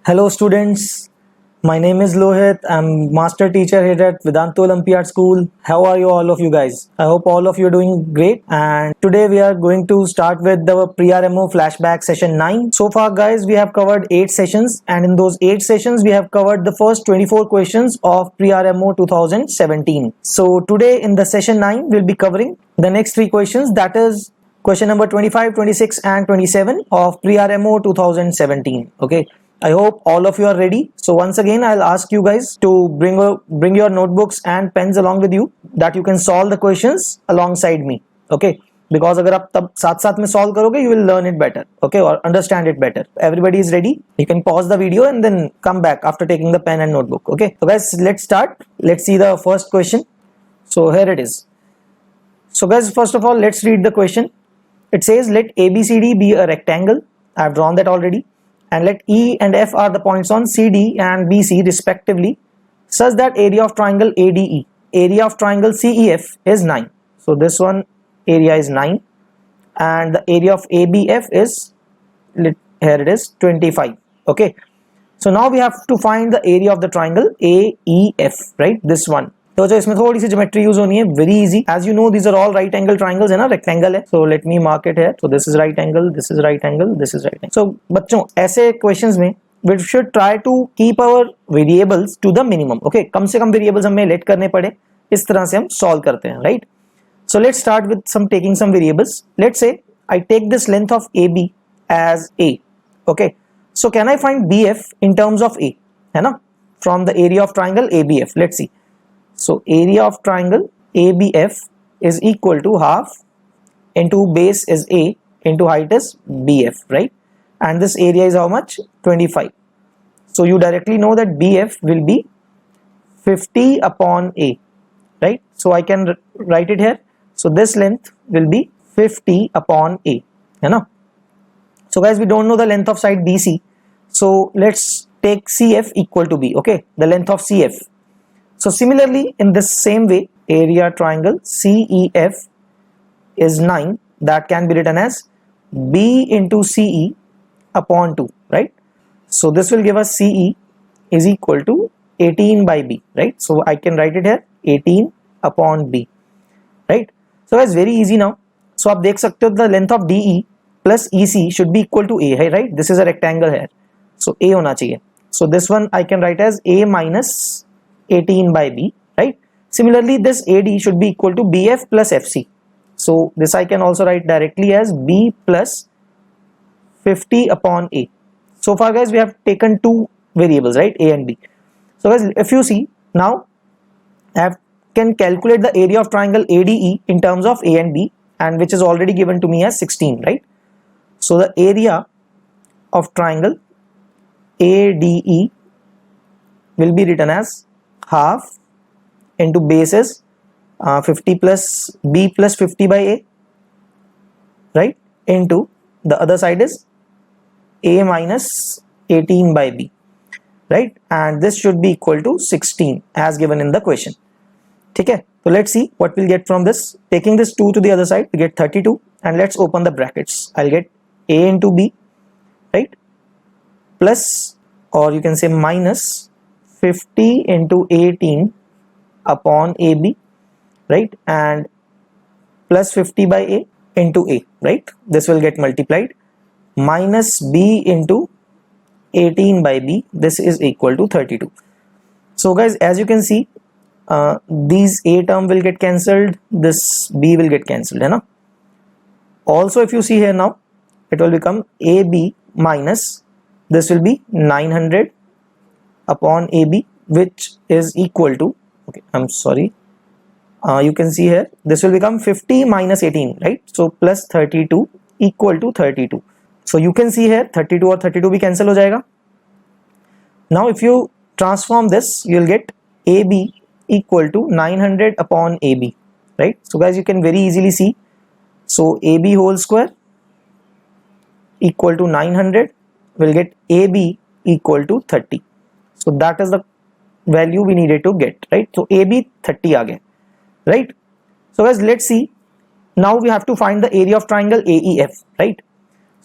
Hello students, my name is Lohit. I'm master teacher here at Vedanta Olympiad School. How are you all of you guys? I hope all of you are doing great, and today we are going to start with the pre-RMO flashback session 9. So far guys, we have covered 8 sessions, and in those 8 sessions we have covered the first 24 questions of pre-RMO 2017. So today in the session 9 we'll be covering the next 3 questions, that is question number 25, 26 and 27 of pre-RMO 2017. Okay, I hope all of you are ready. So once again I'll ask you guys to bring your notebooks and pens along with you, that you can solve the questions alongside me. Okay, because अगर आप तब साथ साथ में solve करोगे, you will learn it better, okay, or understand it better. Everybody is ready? You can pause the video and then come back after taking the pen and notebook. Okay, so guys, let's start. Let's see the first question. So here it is. So guys, first of all, let's read the question. It says let ABCD be a rectangle. I have drawn that already. And let E and F are the points on CD and BC respectively, such that area of triangle ADE, area of triangle CEF is 9. So this one area is 9, and the area of ABF is, here it is, 25. Okay, so now we have to find the area of the triangle AEF, right? This one. तो जो इसमें थोड़ी सी geometry use होनी है, very easy. As you know, these are all right angle triangles है ना, rectangle है. So let me mark it here. So this is right angle, this is right angle, this is right angle. So बच्चों, ऐसे questions में we should try to keep our variables to the minimum. Okay, कम से कम variables हमें late करने पड़े, इस तरह से हम सॉल्व करते हैं, right? So let's start with some taking some variables. Let's say I take this length of AB as A. Okay, so can I find BF in terms of A, है ना, from the area of triangle ABF. Let's see. So area of triangle ABF is equal to half into base is A into height is BF, right? And this area is how much? 25. So you directly know that BF will be 50 upon A, right? So I can write it here. So this length will be 50 upon A, you know. So guys, we don't know the length of side BC. So let's take CF equal to B, okay? The length of CF. So similarly, in this same way, area triangle CEF is 9. That can be written as B into CE upon 2, right? So this will give us CE is equal to 18 by B, right? So I can write it here, 18 upon B, right? So it's very easy now. So आप देख सकते हो, the length of DE plus EC should be equal to A, right? This is a rectangle here, so A होना चाहिए. So this one I can write as A minus 18 by B, right? Similarly, this AD should be equal to BF plus FC. So this I can also write directly as B plus 50 upon A. So far guys, we have taken 2 variables, right? A and B. So guys, if you see now, I can calculate the area of triangle ADE in terms of A and B, and which is already given to me as 16, right? So the area of triangle ADE will be written as half into bases 50 plus B plus 50 by A, right, into the other side is A minus 18 by B, right? And this should be equal to 16 as given in the question. Okay, so let's see what we'll get from this. Taking this 2 to the other side, we get 32, and let's open the brackets. I'll get A into B, right, plus, or you can say minus 50 into 18 upon AB, right, and plus 50 by A into A, right? This will get multiplied, minus B into 18 by B. This is equal to 32. So guys, as you can see, these A term will get cancelled, this B will get cancelled, है ना? Also, if you see here now, it will become AB minus, this will be 900 upon AB, which is equal to, okay, I'm sorry, you can see here, this will become 50 minus 18, right? So plus 32 equal to 32. So you can see here 32 और 32 भी cancel हो जाएगा. Now if you transform this, you'll get AB equal to 900 upon AB, right? So guys, you can very easily see. So AB whole square equal to 900 will get AB equal to 30. So that is the value we needed to get, right? So AB 30 आ गया, right? So guys, let's see. Now we have to find the area of triangle AEF, right?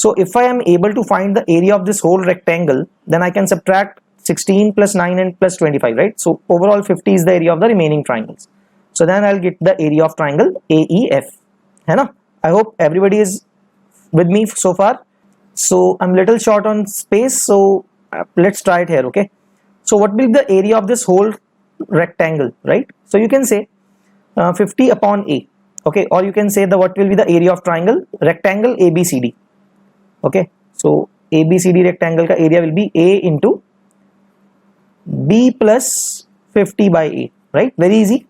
So if I am able to find the area of this whole rectangle, then I can subtract 16 plus 9 and plus 25, right? So overall 50 is the area of the remaining triangles. So then I'll get the area of triangle AEF. है ना? I hope everybody is with me so far. So I'm little short on space, so let's try it here, okay? So what will be the area of this whole rectangle, right? So you can say 50 upon A, okay? Or you can say what will be the area of triangle rectangle ABCD, okay? So ABCD rectangle ka area will be A into B plus 50 by A, right? Very easy.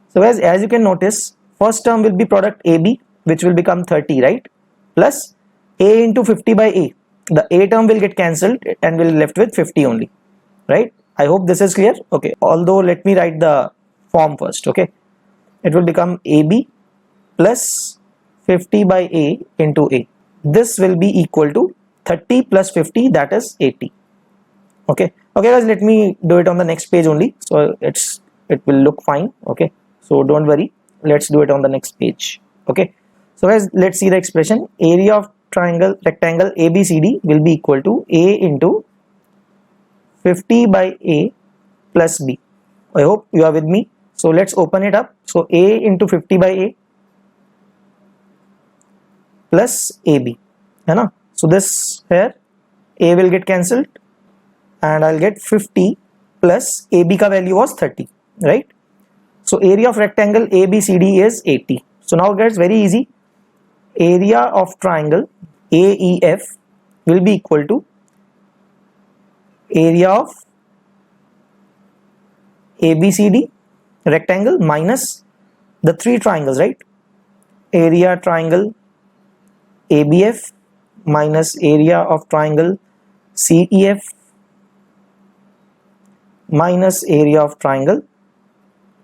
So as you can notice, first term will be product AB, which will become 30, right? Plus A into 50 by A. The A term will get cancelled and will left with 50 only, right? I hope this is clear. Okay, although let me write the form first, okay? It will become AB plus 50 by A into A. This will be equal to 30 plus 50, that is 80. Okay, guys, let me do it on the next page only, so it will look fine. Okay, so don't worry, let's do it on the next page. Okay, so guys, let's see the expression. Area of triangle rectangle ABCD will be equal to A into 50 by A plus B. I hope you are with me. So let's open it up. So A into 50 by A plus AB, है ना? So this here A will get cancelled and I'll get 50 plus AB ka value was 30, right? So area of rectangle ABCD is 80. So now guys, very easy. Area of triangle AEF will be equal to area of ABCD rectangle minus the three triangles, right? Area triangle ABF minus area of triangle CEF minus area of triangle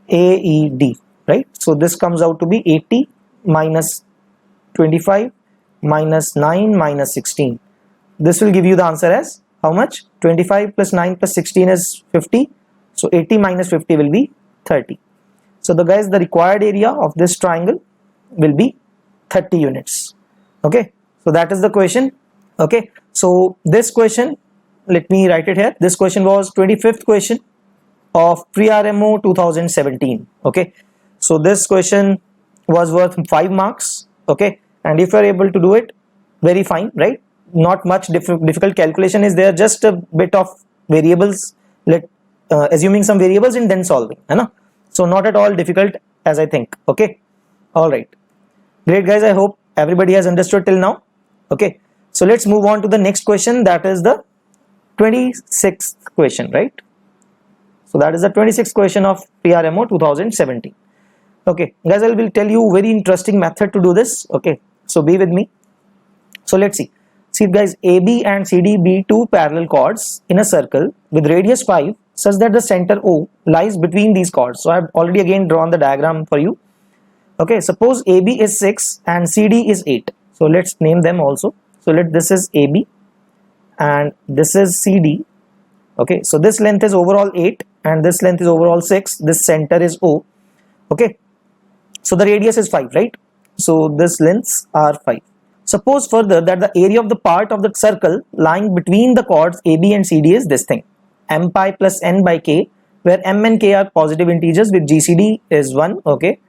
AED, right? So this comes out to be 80 minus 25 minus 9 minus 16. This will give you the answer as how much? 25 plus 9 plus 16 is 50. So 80 minus 50 will be 30. So the guys, the required area of this triangle will be 30 units. Okay, so that is the question. Okay, so this question, let me write it here. This question was 25th question of pre-RMO 2017. Okay, so this question was worth 5 marks. Okay, and if you are able to do it, very fine, right? Not much difficult calculation is there, just a bit of variables, assuming some variables and then solving, so not at all difficult as I think. Okay, all right, great guys, I hope everybody has understood till now. Okay, so let's move on to the next question, that is the 26th question, right? So that is the 26th question of PRMO 2017. Okay guys, I will tell you very interesting method to do this. Okay, so be with me. So let's see guys, AB and CD be two parallel chords in a circle with radius 5 such that the center O lies between these chords. So I have already again drawn the diagram for you. Okay, suppose AB is 6 and CD is 8. So let's name them also. So this is AB and this is CD. Okay, so this length is overall 8 and this length is overall 6. This center is O. Okay, so the radius is 5, right? So this lengths are 5. Suppose further that the area of the part of the circle lying between the chords AB and CD is this thing, m pi plus n by k, where m and k are positive integers with GCD is 1. Okay,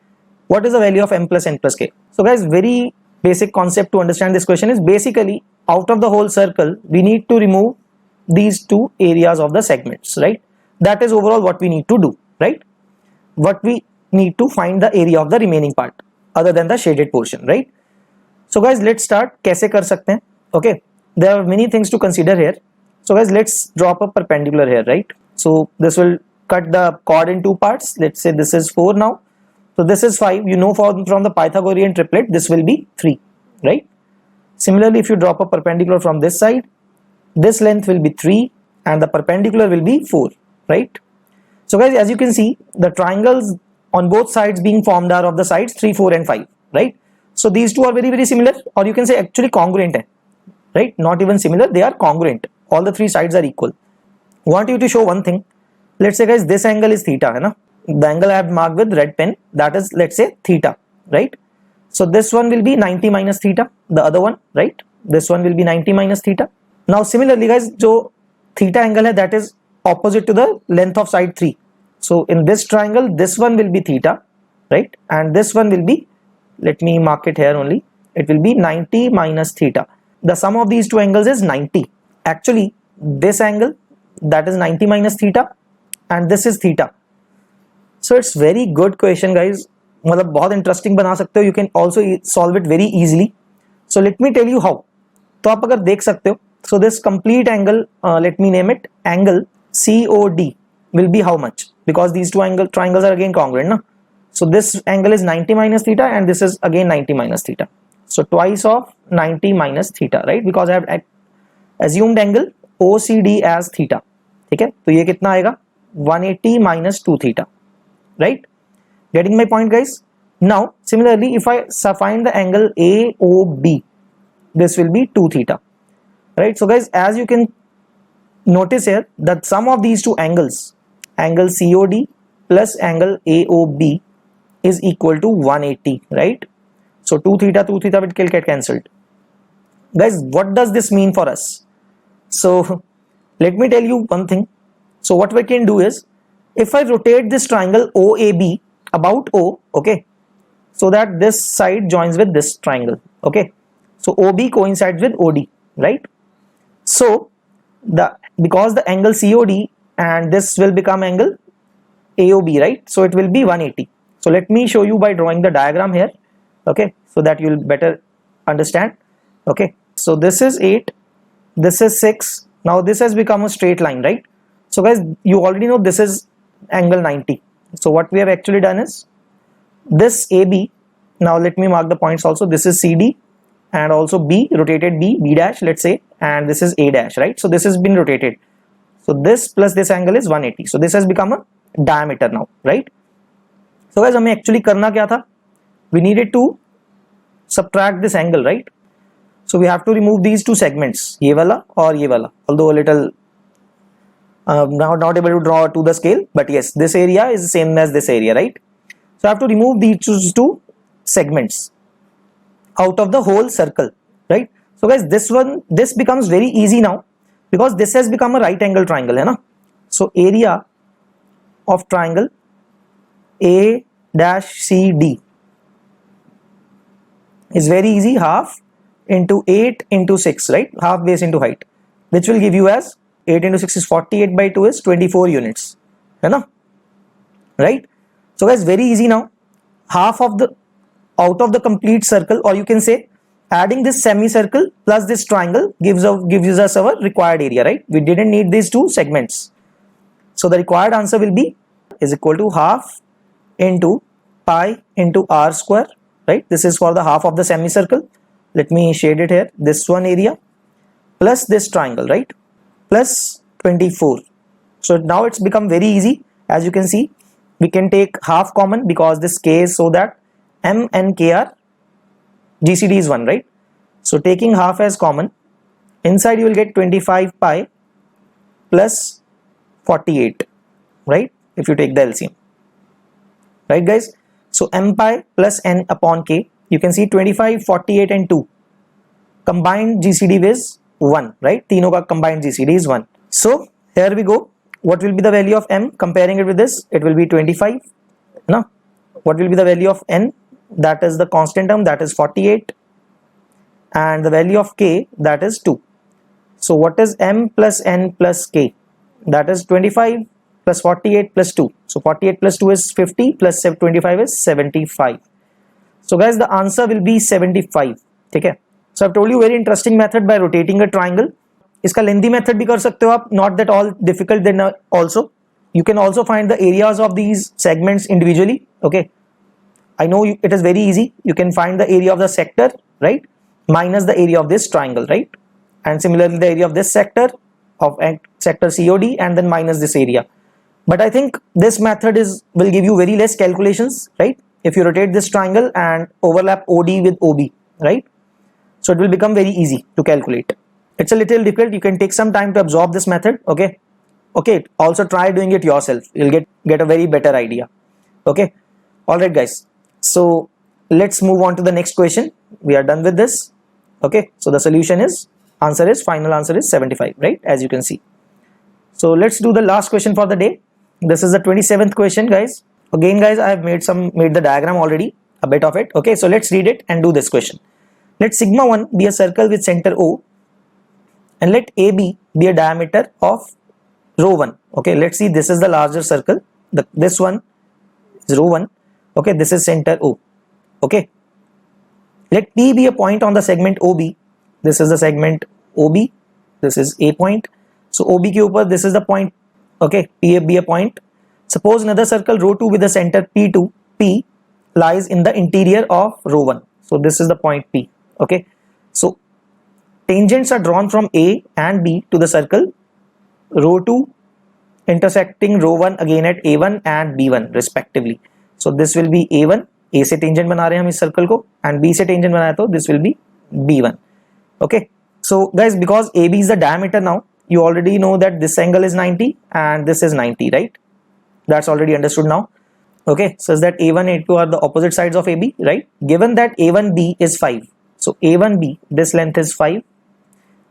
what is the value of m plus n plus k? So guys, very basic concept to understand this question is basically out of the whole circle we need to remove these two areas of the segments, right? That is overall what we need to do, right? What we need to find the area of the remaining part other than the shaded portion, right? So guys, let's start. कैसे कर सकते हैं? Okay, there are many things to consider here. So guys, let's drop a perpendicular here, right? So this will cut the chord in two parts. Let's say this is 4 now. So this is 5. You know from the Pythagorean triplet, this will be 3, right? Similarly, if you drop a perpendicular from this side, this length will be 3 and the perpendicular will be 4, right? So guys, as you can see, the triangles on both sides being formed are of the sides 3, 4 and 5, right? So these two are very, very similar, or you can say actually congruent, right? Not even similar, they are congruent. All the three sides are equal. Want you to show one thing. Let's say guys, this angle is theta, है ना? The angle I have marked with red pen, that is, let's say, theta, right? So this one will be 90 minus theta, the other one, right? this one will be 90 minus theta. Now similarly guys, जो theta angle है, that is opposite to the length of side 3. So in this triangle, this one will be theta, right? And this one will be, let me mark it here only, it will be 90 minus theta. The sum of these two angles is 90. Actually, this angle, that is 90 minus theta, and this is theta. So it's very good question guys. मतलब बहुत interesting बना सकते हो. You can also solve it very easily. So let me tell you how. तो आप अगर देख सकते हो, so this complete angle, let me name it angle COD will be how much? Because these two triangles are again congruent, na? So this angle is 90 minus theta and this is again 90 minus theta. So twice of 90 minus theta, right? Because I have assumed angle OCD as theta. ठीक है, तो ये कितना आएगा? 180 minus 2 theta, right? Getting my point guys? Now similarly, if I find the angle AOB, this will be 2 theta, right? So guys, as you can notice here, that sum of these two angles, angle COD plus angle AOB, is equal to 180, right? So 2 theta will get cancelled. Guys, what does this mean for us? So let me tell you one thing. So what we can do is, if I rotate this triangle OAB about O, okay, so that this side joins with this triangle, okay, so OB coincides with OD, right? So because the angle COD and this will become angle AOB, right? So it will be 180. So let me show you by drawing the diagram here, okay, so that you will better understand. Okay, so this is 8, this is 6. Now this has become a straight line, right? So guys, you already know this is angle 90. So what we have actually done is this AB. Now let me mark the points also. This is CD and also B, rotated B dash, let's say, and this is A dash, right? So this has been rotated. So this plus this angle is 180. So this has become a diameter now, right? So guys, हमें actually करना क्या था? We needed to subtract this angle, right? So we have to remove these two segments, ये वाला और ये वाला. Although a little now not able to draw to the scale, but yes, this area is the same as this area, right? So I have to remove these two segments out of the whole circle, right? So guys, this becomes very easy now because this has become a right angle triangle, है ना? So area of triangle A dash CD is very easy, half into 8 into 6, right? Half base into height, which will give you as 8 into 6 is 48 by 2 is 24 units, है ना? Right? So guys, very easy now. Half of the out of the complete circle, or you can say adding this semicircle plus this triangle gives us our required area, right? We didn't need these two segments. So the required answer will be is equal to half into pi into r square, right? This is for the half of the semicircle. Let me shade it here. This one area plus this triangle, right? Plus 24. So now it's become very easy. As you can see, we can take half common because this k is so that m and k are GCD is 1, right? So taking half as common, inside you will get 25 pi plus 48, right? If you take the LCM, right guys? So m pi plus n upon k, you can see 25, 48 and 2 combined GCD is 1, right? तीनों का combined GCD is 1. So here we go. What will be the value of m? Comparing it with this, it will be 25. No? What will be the value of n? That is the constant term, that is 48. And the value of k, that is 2. So what is m plus n plus k? That is 25 plus 48 plus 2. So 48 plus 2 is 50 plus 25 is 75. So guys, the answer will be 75. Okay. So I've told you very interesting method by rotating a triangle. इसका lengthy method भी कर सकते हो आप. Not that all difficult. Then also you can also find the areas of these segments individually. Okay. I know it is very easy. You can find the area of the sector, right, minus the area of this triangle, right, and similarly the area of this sector of sector COD and then minus this area. But I think this method will give you very less calculations, right? If you rotate this triangle and overlap OD with OB, right? So it will become very easy to calculate. It's a little difficult. You can take some time to absorb this method. Okay. Also try doing it yourself. You'll get a very better idea. Okay. All right, guys. So let's move on to the next question. We are done with this. Okay, so the solution is final answer is 75, right? As you can see. So let's do the last question for the day. This is the 27th question, guys. Again, guys, I have made the diagram already, a bit of it. Okay, so let's read it and do this question. Let sigma 1 be a circle with center O, and let AB be a diameter of rho 1. Okay, let's see, this is the larger circle. This one is rho 1. Okay, this is center O. Okay, let P be a point on the segment OB. This is the segment OB. This is A point. So OB के ऊपर this is the point. Okay, P be a point. Suppose another circle rho 2 with the center P2. P lies in the interior of rho 1. So this is the point P. Okay, so tangents are drawn from A and B to the circle rho 2 intersecting rho 1 again at A1 and B1 respectively. So this will be A1. A से tangent बना रहे हैं हम इस circle को, and B से tangent बनाया तो this will be B1. Okay, so guys, because AB is the diameter now, you already know that this angle is 90 and this is 90, right? That's already understood now. Okay, so that A1 A2 are the opposite sides of AB, right? Given that A1B is 5, so A1B, this length is 5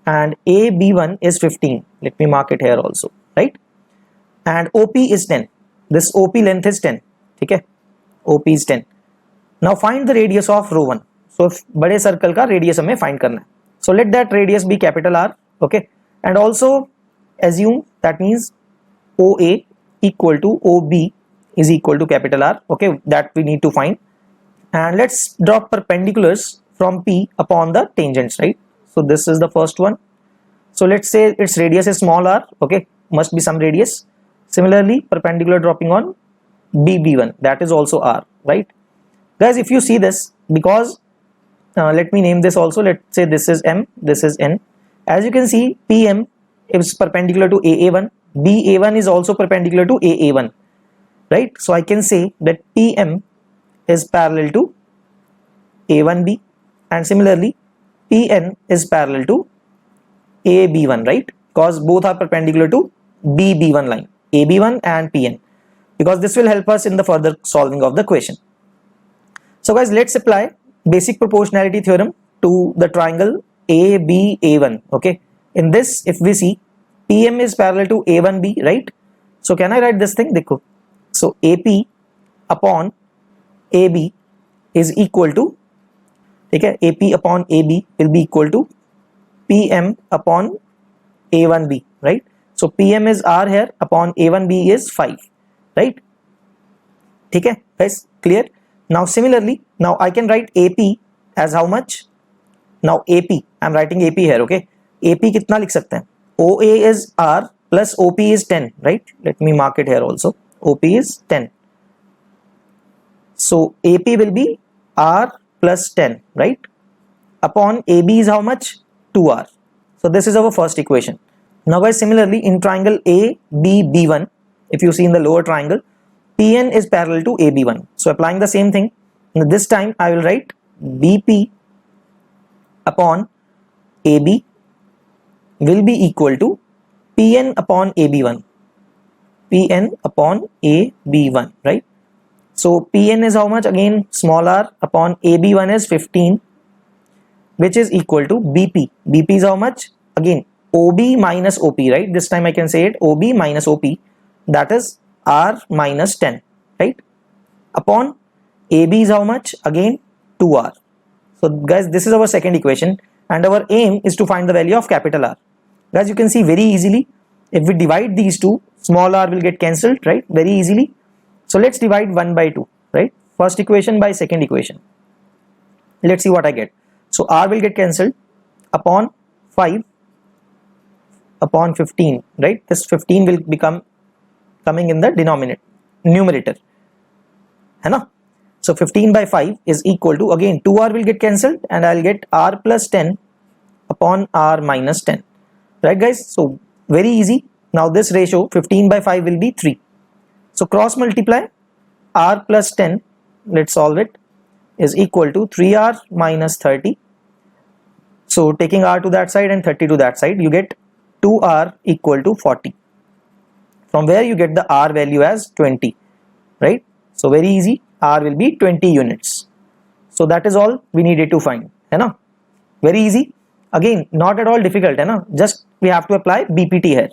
and AB1 is 15. Let me mark it here also, right? And OP is 10. This OP length is 10. Okay, OP is 10. Now find the radius of rho 1. So बड़े circle का radius हमें find करना है. So let that radius be capital R. Okay, and also assume that means OA equal to OB is equal to capital R. Okay, that we need to find. And let's draw perpendiculars from P upon the tangents, right? So this is the first one. So let's say its radius is small r. Okay, must be some radius. Similarly, perpendicular dropping on BB1, that is also r, right? Guys, if you see this, because let me name this also. Let's say this is M, this is N. As you can see, PM is perpendicular to AA1. BA1 is also perpendicular to AA1, right? So I can say that PM is parallel to A1B, and similarly PN is parallel to AB1, right? Because both are perpendicular to BB1 line, AB1 and PN, because this will help us in the further solving of the question. So guys, let's apply basic proportionality theorem to the triangle ABA1. Okay, in this, if we see PM is parallel to A1B, right? So can I write this thing? Dekho. So AP upon AB is equal to, okay, AP upon AB will be equal to PM upon A1B, right? So PM is R here, upon A1B is 5, right? Okay, guys, clear? Now similarly, now I can write AP as how much? Now AP, I am writing AP here, okay? AP कितना लिख सकते हैं? OA is R plus OP is 10, right? Let me mark it here also. OP is 10. So AP will be R plus 10, right? Upon AB is how much? 2R. So this is our first equation. Now guys, similarly in triangle ABB1, if you see in the lower triangle, PN is parallel to AB1. So applying the same thing, this time I will write BP upon AB will be equal to PN upon AB1. PN upon AB1, right? So PN is how much? Again small r, upon AB1 is 15, which is equal to BP. BP is how much? Again OB minus OP, right? This time I can say it OB minus OP, that is R minus 10, right? Upon AB is how much? Again 2R. So guys, this is our second equation, and our aim is to find the value of capital R. Guys, you can see very easily, if we divide these two, small r will get cancelled, right? Very easily. So let's divide 1 by 2, right? First equation by second equation. Let's see what I get. So r will get cancelled, upon 5 upon 15, right? This 15 will become coming in the numerator, है ना? So 15 by 5 is equal to, again 2r will get cancelled, and I'll get r plus 10 upon r minus 10, right guys? So very easy. Now this ratio 15 by 5 will be 3. So cross multiply r plus 10, let's solve it, is equal to 3r minus 30. So taking r to that side and 30 to that side, you get 2r equal to 40. From where you get the r value as 20, right? So very easy, r will be 20 units. So that is all we needed to find, है ना? very easy. Again, not at all difficult है ना, just we have to apply BPT here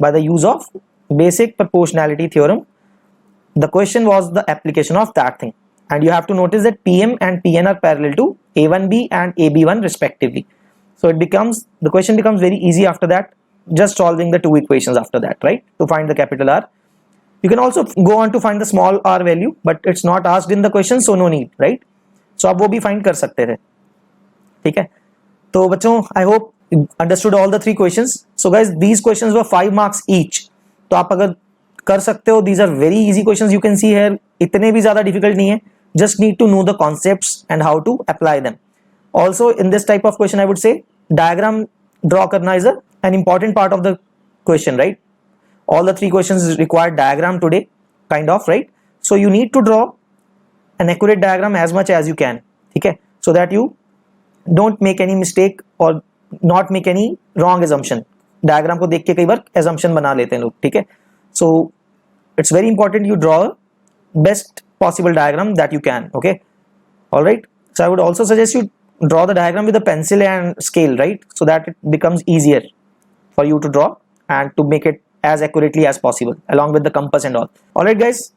by the use of basic proportionality theorem. The question was the application of that thing, and you have to notice that PM and PN are parallel to A1B and AB1 respectively. So the question becomes very easy after that, just solving the two equations after that, right, to find the capital R. You can also go on to find the small r value, but it's not asked in the question, so no need, right? So आप वो भी find कर सकते थे, ठीक है? तो बच्चों, I hope you understood all the three questions. So guys, these questions were 5 marks each. तो आप अगर कर सकते हो, these are very easy questions you can see here. इतने भी ज़्यादा difficult नहीं है. Just need to know the concepts and how to apply them. Also, in this type of question, I would say diagram draw करना is an important part of the question, right? All the three questions require diagram today, kind of, right? So you need to draw an accurate diagram as much as you can, okay? So that you don't make any mistake or not make any wrong assumption. Diagram को देख के कई बार assumption बना लेते हैं लोग, ठीक है? So it's very important you draw best possible diagram that you can, okay? All right. So I would also suggest you draw the diagram with a pencil and scale, right? So that it becomes easier for you to draw and to make it as accurately as possible, along with the compass and all. All right, guys.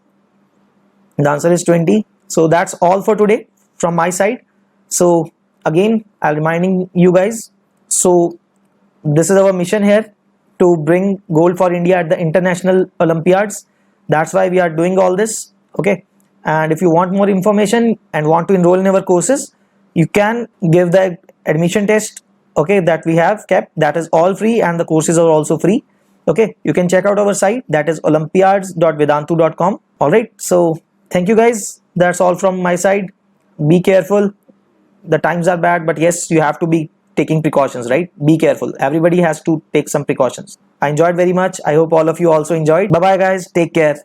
The answer is 20. So that's all for today from my side. So again, I'll reminding you guys. So this is our mission here, to bring gold for India at the international Olympiads. That's why we are doing all this. Okay. And if you want more information and want to enroll in our courses, you can give the admission test, okay, that we have kept. That is all free, and the courses are also free. Okay, you can check out our site, that is olympiads.vedantu.com. all right, so thank you guys, that's all from my side. Be careful, the times are bad, but yes, you have to be taking precautions, right? Be careful, everybody has to take some precautions. I enjoyed very much. I hope all of you also enjoyed. Bye bye guys, take care.